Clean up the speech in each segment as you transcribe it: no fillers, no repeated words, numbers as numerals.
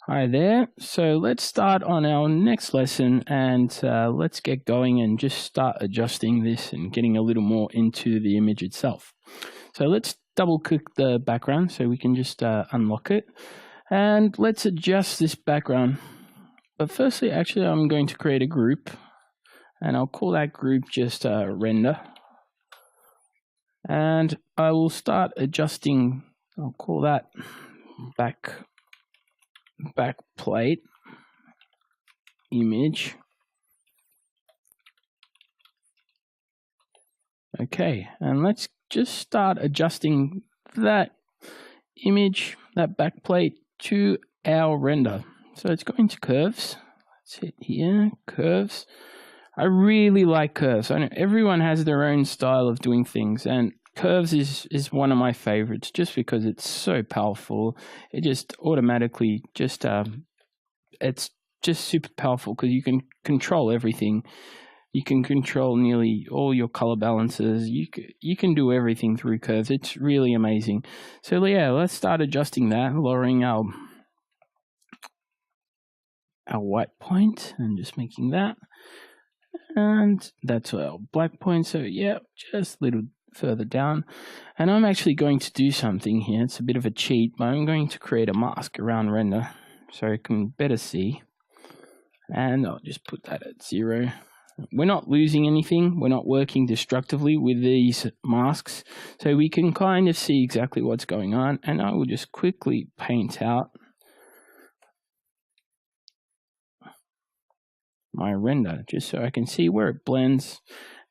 Hi there. So let's start on our next lesson and let's get going and just start adjusting this and getting a little more into the image itself. So let's double click the background so we can just unlock it. And let's adjust this background. But firstly, actually, I'm going to create a group and I'll call that group just render. And I will start adjusting, I'll call that backplate image. Okay, and let's just start adjusting that image, that backplate, to our render. So it's going to curves. Let's hit here, curves. I really like curves. I know everyone has their own style of doing things, and curves is one of my favorites just because it's so powerful. It just automatically just it's just super powerful because you can control everything. You can control nearly all your color balances. You can do everything through curves. It's really amazing. So yeah, let's start adjusting that, lowering our white point and just making that. And that's our black point. So yeah, just a little further down. And I'm actually going to do something here. It's a bit of a cheat, but I'm going to create a mask around render so I can better see. And I'll just put that at 0. We're not losing anything. We're not working destructively with these masks. So we can kind of see exactly what's going on. And I will just quickly paint out my render just so I can see where it blends.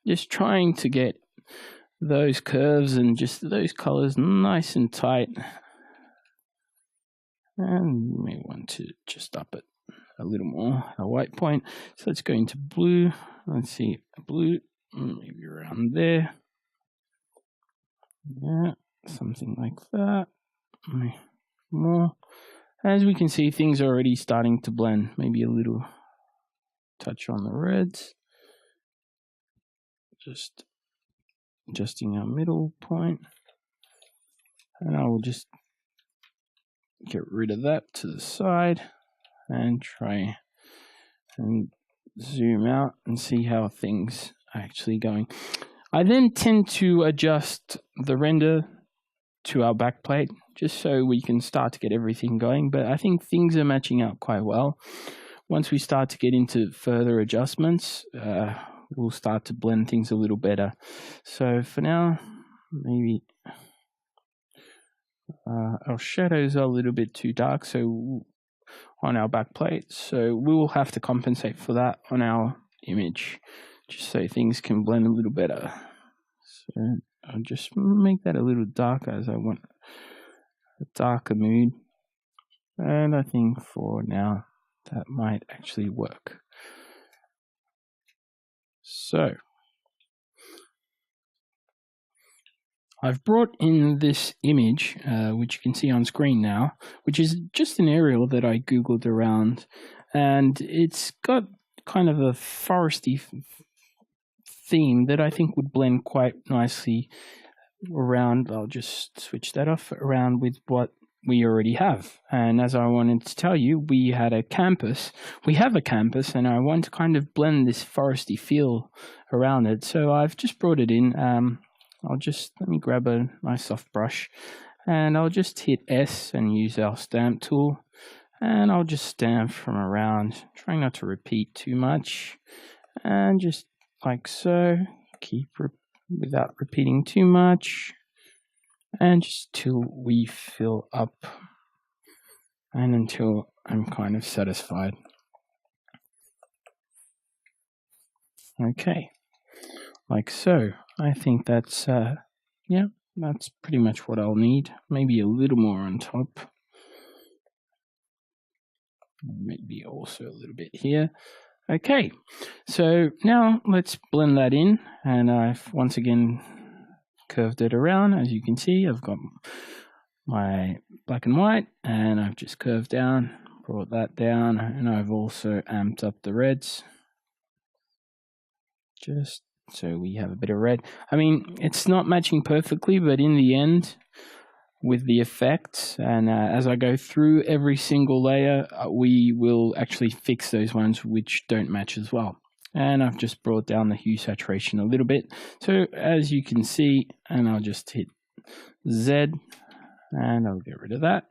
Just trying to get those curves and just those colors nice and tight. And you may want to just up it a little more, a white point. So let's go into blue. Let's see, blue, maybe around there. Yeah, something like that. More. As we can see, things are already starting to blend. Maybe a little touch on the reds. Just adjusting our middle point. And I will just get rid of that to the side and try and zoom out and see how things are actually going. I then tend to adjust the render to our backplate just so we can start to get everything going, but I think things are matching out quite well. Once we start to get into further adjustments, we'll start to blend things a little better. So for now, maybe our shadows are a little bit too dark so on our backplate, so we will have to compensate for that on our image just so things can blend a little better. So I'll just make that a little darker as I want a darker mood, and I think for now that might actually work. So I've brought in this image, which you can see on screen now, which is just an aerial that I Googled around, and it's got kind of a foresty theme that I think would blend quite nicely around. I'll just switch that off, around with what we already have. And as I wanted to tell you, we have a campus, and I want to kind of blend this foresty feel around it. So I've just brought it in. Let me grab a nice soft brush and I'll just hit S and use our stamp tool, and I'll just stamp from around, trying not to repeat too much, and just like so, keep without repeating too much, and just till we fill up and until I'm kind of satisfied. Okay, like so. I think that's yeah, that's pretty much what I'll need. Maybe a little more on top, maybe also a little bit here. Okay, so now let's blend that in, and I've once again curved it around. As you can see, I've got my black and white, and I've just curved down, brought that down, and I've also amped up the reds just so we have a bit of red. I mean, it's not matching perfectly, but in the end, with the effects, and as I go through every single layer, we will actually fix those ones which don't match as well. And I've just brought down the hue saturation a little bit. So as you can see, and I'll just hit Z, and I'll get rid of that.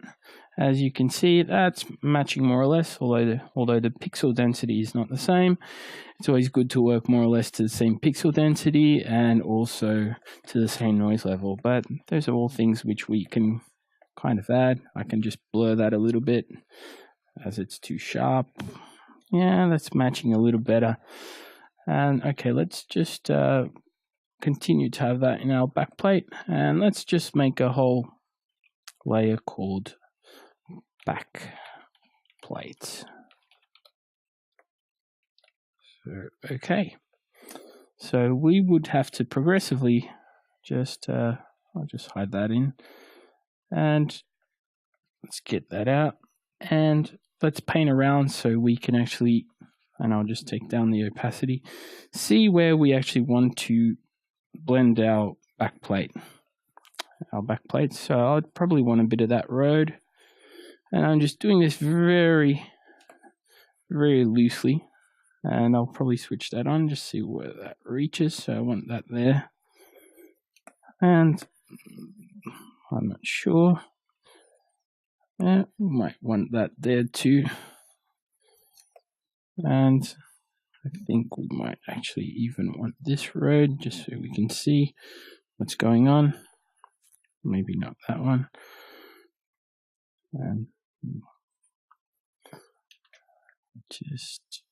As you can see, that's matching more or less, although the pixel density is not the same. It's always good to work more or less to the same pixel density and also to the same noise level. But those are all things which we can kind of add. I can just blur that a little bit as it's too sharp. Yeah, that's matching a little better. And okay, let's just continue to have that in our backplate. And let's just make a whole layer called backplate. So, okay, so we would have to progressively just, I'll just hide that in, and let's get that out, and let's paint around so we can actually, and I'll just take down the opacity, see where we actually want to blend our backplate. So I'd probably want a bit of that road, and I'm just doing this very, very loosely, and I'll probably switch that on, just see where that reaches. So I want that there, and I'm not sure. Yeah, we might want that there too, and I think we might actually even want this road just so we can see what's going on. Maybe not that one. And just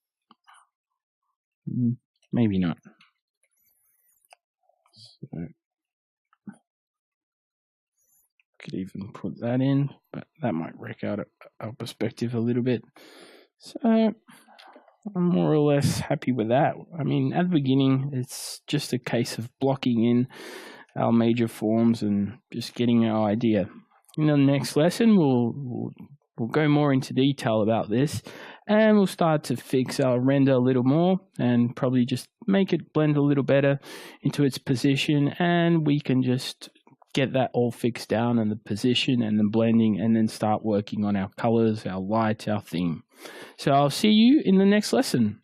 maybe not. So could even put that in, but that might wreck out our perspective a little bit. So I'm more or less happy with that. I mean, at the beginning, it's just a case of blocking in our major forms and just getting our idea. In the next lesson, we'll go more into detail about this, and we'll start to fix our render a little more and probably just make it blend a little better into its position, and we can just get that all fixed down and the position and the blending, and then start working on our colors, our light, our theme. So I'll see you in the next lesson.